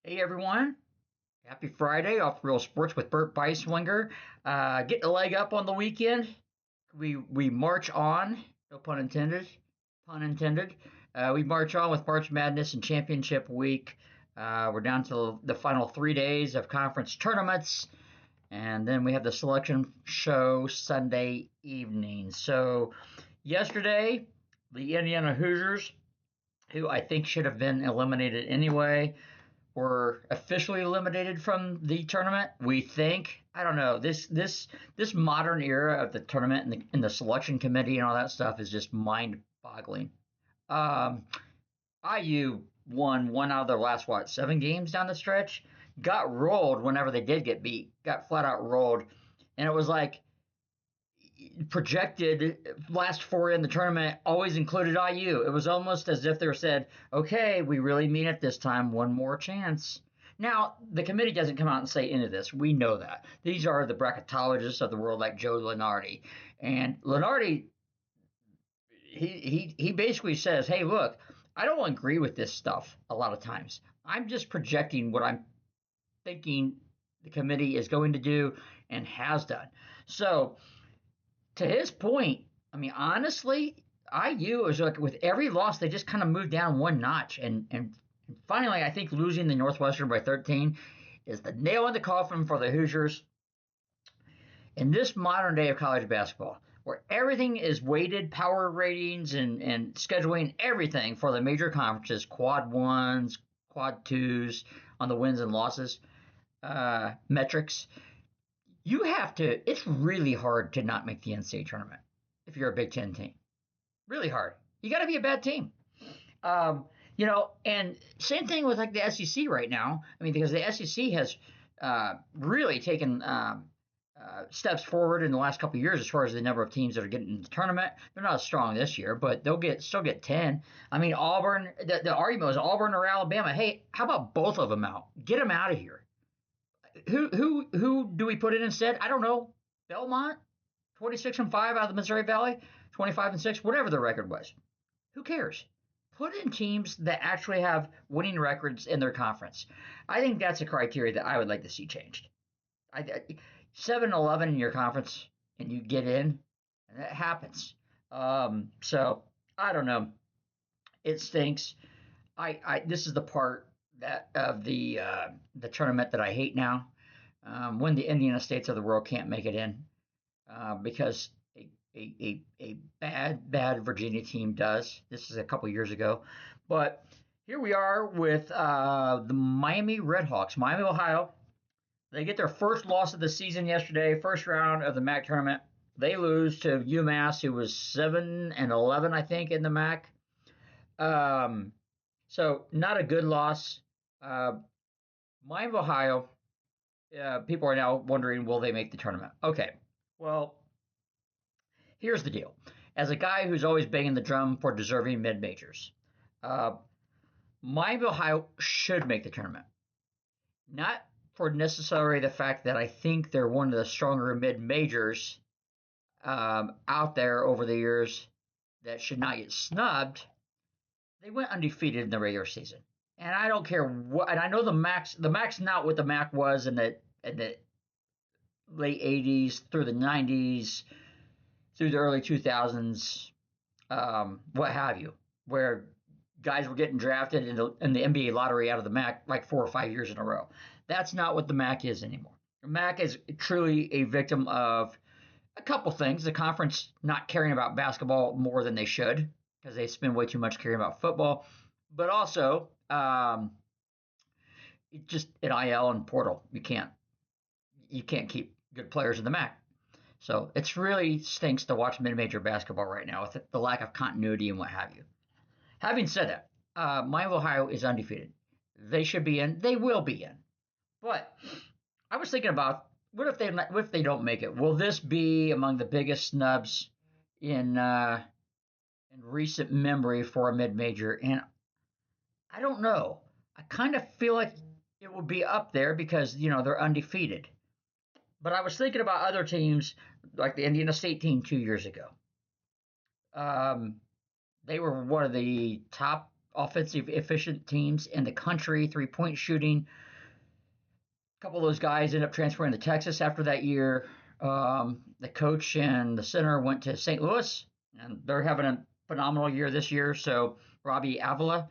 Hey everyone, happy Friday off the Real Sports with Bert Beiswanger. Getting a leg up on the weekend. We march on, no pun intended, pun intended. We march on with March Madness and Championship Week. We're down to the final 3 days of conference tournaments, and then we have the selection show Sunday evening. So yesterday, the Indiana Hoosiers, who I think should have been eliminated anyway, were officially eliminated from the tournament. We think. I don't know. This modern era of the tournament and the selection committee and all that stuff is just mind-boggling. Um, IU won one out of their last 7 games down the stretch. Got rolled whenever they did get beat. Got flat out rolled, and it was like projected last four in the tournament always included IU. It was almost as if they said, okay, we really mean it this time, one more chance. Now, the committee doesn't come out and say any of this. We know that. These are the bracketologists of the world like Joe Lunardi. And Lunardi, he basically says, hey, look, I don't agree with this stuff a lot of times. I'm just projecting what I'm thinking the committee is going to do and has done. So, to his point, I mean, honestly, IU is like with every loss, they just kind of moved down one notch. And finally, I think losing the Northwestern by 13 is the nail in the coffin for the Hoosiers in this modern day of college basketball, where everything is weighted, power ratings, and scheduling everything for the major conferences, quad ones, quad twos on the wins and losses metrics. You have to, it's really hard to not make the NCAA tournament if you're a Big Ten team. Really hard. You got to be a bad team. And same thing with like the SEC right now. I mean, because the SEC has really taken steps forward in the last couple of years as far as the number of teams that are getting in the tournament. They're not as strong this year, but they'll still get 10. I mean, Auburn, the argument was Auburn or Alabama. Hey, how about both of them out? Get them out of here. Who do we put in instead? I don't know. Belmont, 26-5 out of the Missouri Valley, 25-6, whatever the record was. Who cares? Put in teams that actually have winning records in their conference. I think that's a criteria that I would like to see changed. 7-11 in your conference and you get in, and that happens. So I don't know. It stinks. This is the part that of the tournament that I hate now, when the Indiana States of the world can't make it in, because a bad Virginia team does. This is a couple years ago, but here we are with the Miami Redhawks, Miami, Ohio. They get their first loss of the season yesterday, first round of the MAC tournament. They lose to UMass, who was 7-11, I think, in the MAC. So not a good loss. Miami, Ohio, people are now wondering, will they make the tournament? Okay, well, here's the deal. As a guy who's always banging the drum for deserving mid-majors, Miami, Ohio should make the tournament. Not for necessarily the fact that I think they're one of the stronger mid-majors out there over the years that should not get snubbed. They went undefeated in the regular season. And I don't care what, and I know the Mac's not what the Mac was in the late 80s through the 90s, through the early 2000s, what have you, where guys were getting drafted in the NBA lottery out of the Mac like 4 or 5 years in a row. That's not what the Mac is anymore. The Mac is truly a victim of a couple things. The conference not caring about basketball more than they should, because they spend way too much caring about football, but also just at IL and portal, you can't keep good players in the MAC. So it's really stinks to watch mid-major basketball right now with the lack of continuity and what have you. Having said that, Miami, Ohio is undefeated. They should be in. They will be in. But I was thinking about what if they don't make it? Will this be among the biggest snubs in recent memory for a mid-major? And I don't know. I kind of feel like it will be up there because, they're undefeated. But I was thinking about other teams like the Indiana State team 2 years ago. They were one of the top offensive efficient teams in the country, 3-point shooting. A couple of those guys ended up transferring to Texas after that year. The coach and the center went to St. Louis, and they're having a phenomenal year this year. So Robbie Avila.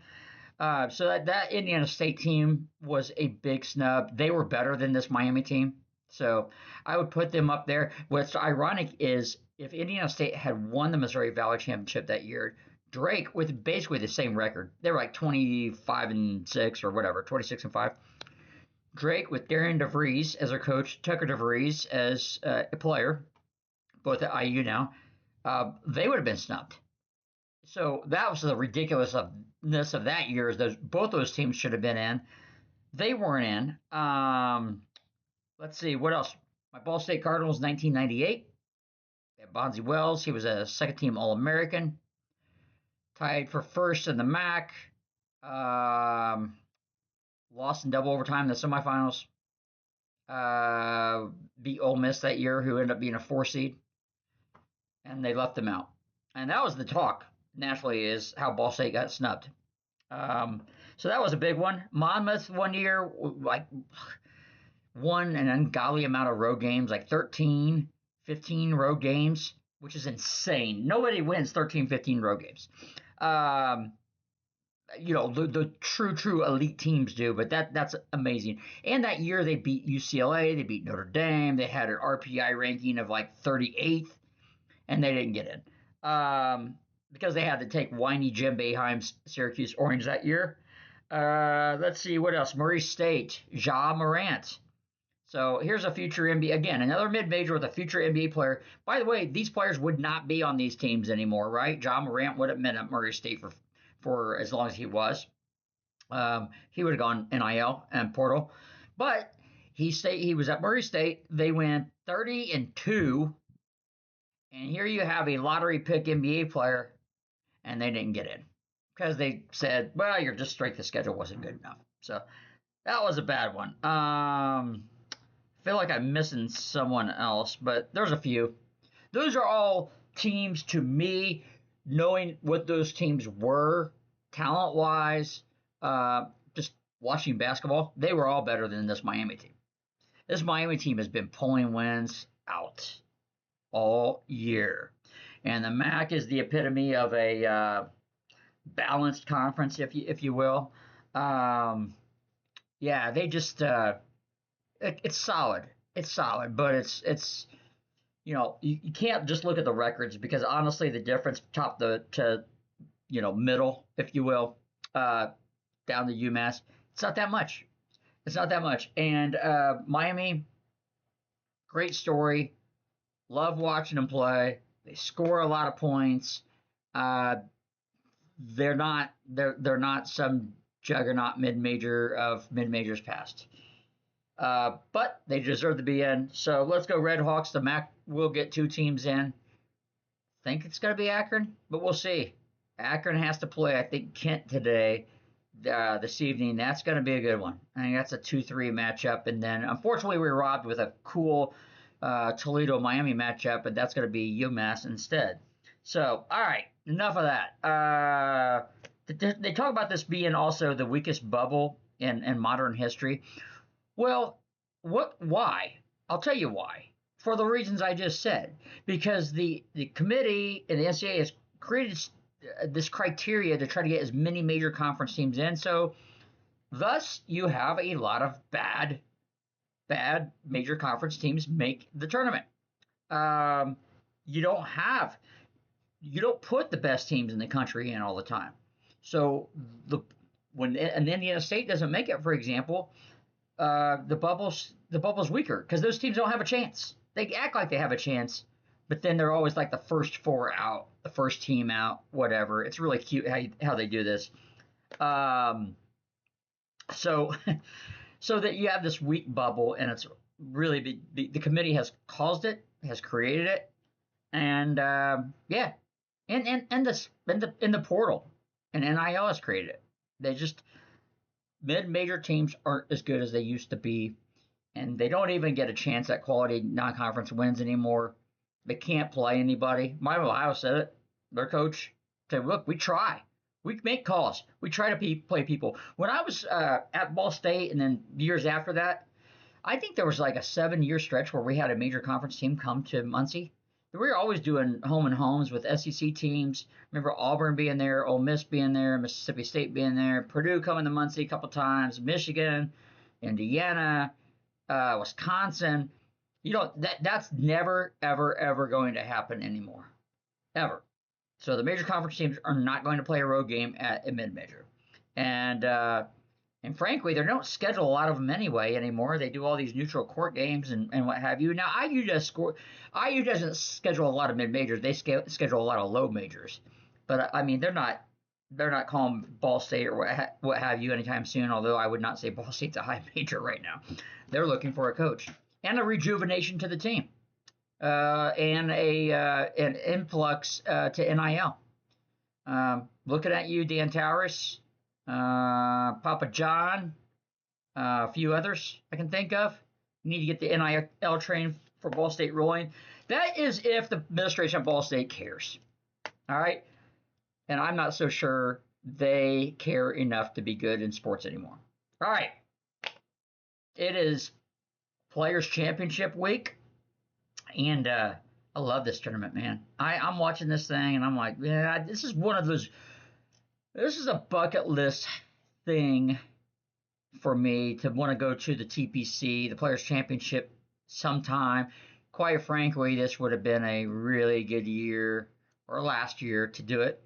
So that Indiana State team was a big snub. They were better than this Miami team. So I would put them up there. What's ironic is if Indiana State had won the Missouri Valley Championship that year, Drake with basically the same record. They were like 25-6 or whatever, 26-5. Drake with Darian DeVries as their coach, Tucker DeVries as a player, both at IU now, they would have been snubbed. So that was the ridiculousness of that year. Is both those teams should have been in. They weren't in. Let's see, what else? My Ball State Cardinals, 1998. They had Bonzi Wells. He was a second-team All-American. Tied for first in the MAC. Lost in double overtime in the semifinals. Beat Ole Miss that year, who ended up being a 4 seed. And they left them out. And that was the talk nationally, is how Ball State got snubbed. So that was a big one. Monmouth one year, like, won an ungodly amount of road games, like 13, 15 road games, which is insane. Nobody wins 13, 15 road games. The true elite teams do, but that's amazing. And that year they beat UCLA, they beat Notre Dame, they had an RPI ranking of like 38th, and they didn't get in because they had to take whiny Jim Boeheim's Syracuse Orange that year. Let's see, what else? Murray State, Ja Morant. So here's a future NBA, again, another mid-major with a future NBA player. By the way, these players would not be on these teams anymore, right? Ja Morant would have been at Murray State for as long as he was. He would have gone NIL and portal. But he was at Murray State. They went 30-2. And here you have a lottery pick NBA player, and they didn't get in because they said, well, your just strength of schedule wasn't good enough. So that was a bad one. I feel like I'm missing someone else, but there's a few. Those are all teams, to me, knowing what those teams were talent-wise, just watching basketball, they were all better than this Miami team. This Miami team has been pulling wins out all year. And the MAC is the epitome of a balanced conference, if you will. They just it's solid. It's solid, but it's you can't just look at the records, because honestly the difference top to middle, if you will, down to UMass, it's not that much. It's not that much. And Miami, great story. Love watching them play. They score a lot of points. They're not some juggernaut mid-major of mid-majors past. But they deserve to be in. So let's go Red Hawks. The MAC will get 2 teams in. Think it's going to be Akron, but we'll see. Akron has to play, I think, Kent today, this evening. That's going to be a good one. I think that's a 2-3 matchup. And then, unfortunately, we were robbed with a cool Toledo-Miami matchup, but that's going to be UMass instead. So, all right, enough of that. They talk about this being also the weakest bubble in modern history. Well, why? I'll tell you why. For the reasons I just said. Because the committee and the NCAA has created this criteria to try to get as many major conference teams in. So, thus, you have a lot of bad major conference teams make the tournament. You don't put the best teams in the country in all the time. So when an Indiana State doesn't make it, for example, the bubble's weaker because those teams don't have a chance. They act like they have a chance, but then they're always like the first 4 out, the first team out, whatever. It's really cute how they do this. So that you have this weak bubble, and it's really the committee has caused it, has created it, and in the portal, and NIL has created it. They just mid-major teams aren't as good as they used to be, and they don't even get a chance at quality non-conference wins anymore. They can't play anybody. Mike Ohio said it. Their coach said, "Look, we try We make calls. We try to play people. When I was at Ball State and then years after that, I think there was like a 7-year stretch where we had a major conference team come to Muncie. We were always doing home and homes with SEC teams. Remember Auburn being there, Ole Miss being there, Mississippi State being there, Purdue coming to Muncie a couple times, Michigan, Indiana, Wisconsin. That's never, ever, ever going to happen anymore. Ever. So the major conference teams are not going to play a road game at a mid-major. And frankly, they don't schedule a lot of them anyway anymore. They do all these neutral court games and what have you. Now, IU doesn't schedule a lot of mid-majors. They schedule a lot of low majors. But, I mean, they're not calling Ball State or what have you anytime soon, although I would not say Ball State's a high major right now. They're looking for a coach and a rejuvenation to the team. And an influx to NIL. Looking at you, Dan Towers, Papa John, a few others I can think of. You need to get the NIL train for Ball State rolling. That is if the administration of Ball State cares. All right? And I'm not so sure they care enough to be good in sports anymore. All right. It is Players Championship week. And I love this tournament, man. I'm watching this thing, and I'm like, yeah, this is one of those. This is a bucket list thing for me to want to go to the TPC, the Players Championship, sometime. Quite frankly, this would have been a really good year or last year to do it,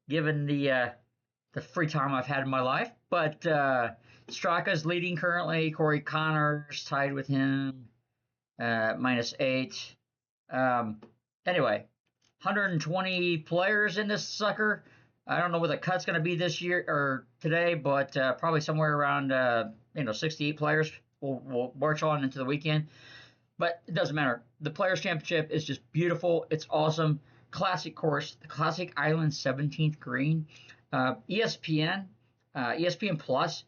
given the free time I've had in my life. But Straka's leading currently. Corey Connors tied with him. -8. Anyway, 120 players in this sucker. I don't know what the cut's going to be this year or today, but probably somewhere around 68 players will march on into the weekend. But it doesn't matter. The Players Championship is just beautiful. It's awesome. Classic course, the Classic Island 17th green. ESPN Plus,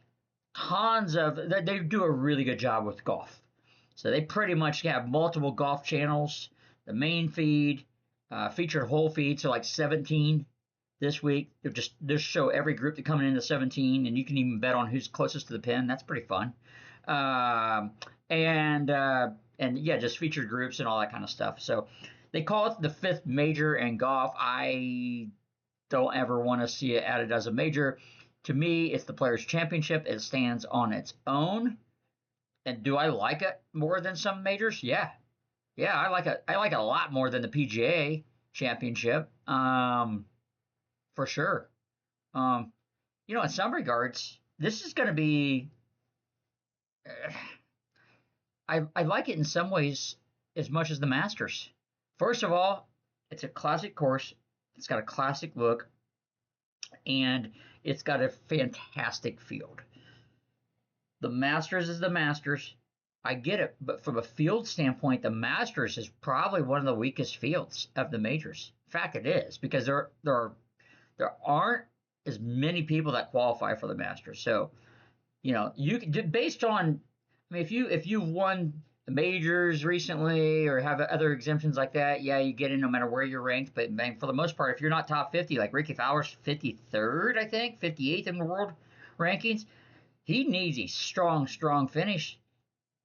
they do a really good job with golf. So they pretty much have multiple golf channels. The main feed, featured whole feed, so like 17 this week. They just show every group that coming into 17, and you can even bet on who's closest to the pin. That's pretty fun. And yeah, just featured groups and all that kind of stuff. So they call it the fifth major in golf. I don't ever want to see it added as a major. To me, it's the Players Championship. It stands on its own. And do I like it more than some majors? Yeah. Yeah, I like it a lot more than the PGA Championship. For sure. In some regards, this is going to be I like it in some ways as much as the Masters. First of all, it's a classic course. It's got a classic look, and it's got a fantastic field. The Masters is the Masters. I get it, but from a field standpoint, the Masters is probably one of the weakest fields of the majors. In fact, it is, because there aren't as many people that qualify for the Masters. So, you can, based on, I mean, if you won the majors recently or have other exemptions like that, yeah, you get in no matter where you're ranked. But for the most part, if you're not top 50, like Ricky Fowler's 53rd, I think, 58th in the world rankings, he needs a strong finish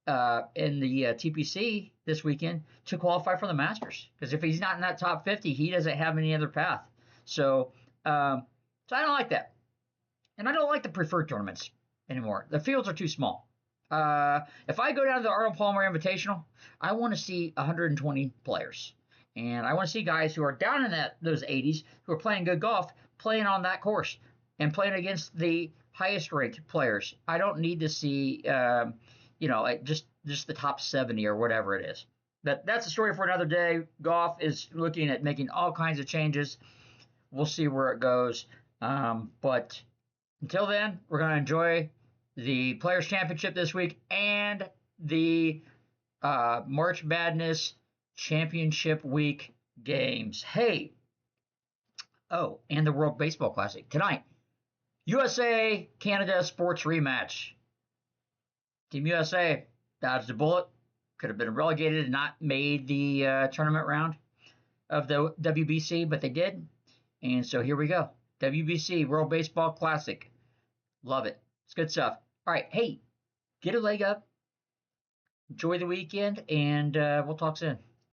in the TPC this weekend to qualify for the Masters. Because if he's not in that top 50, he doesn't have any other path. So I don't like that. And I don't like the preferred tournaments anymore. The fields are too small. If I go down to the Arnold Palmer Invitational, I want to see 120 players. And I want to see guys who are down in those 80s, who are playing good golf, playing on that course and playing against the highest ranked players. I don't need to see, like just the top 70 or whatever it is. That's a story for another day. Golf is looking at making all kinds of changes. We'll see where it goes. But until then, we're going to enjoy the Players Championship this week and the March Madness Championship Week games. Hey, and the World Baseball Classic tonight. USA Canada sports rematch. Team USA dodged a bullet. Could have been relegated and not made the tournament round of the WBC, but they did. And so here we go. WBC, World Baseball Classic. Love it. It's good stuff. All right. Hey, get a leg up. Enjoy the weekend, and we'll talk soon.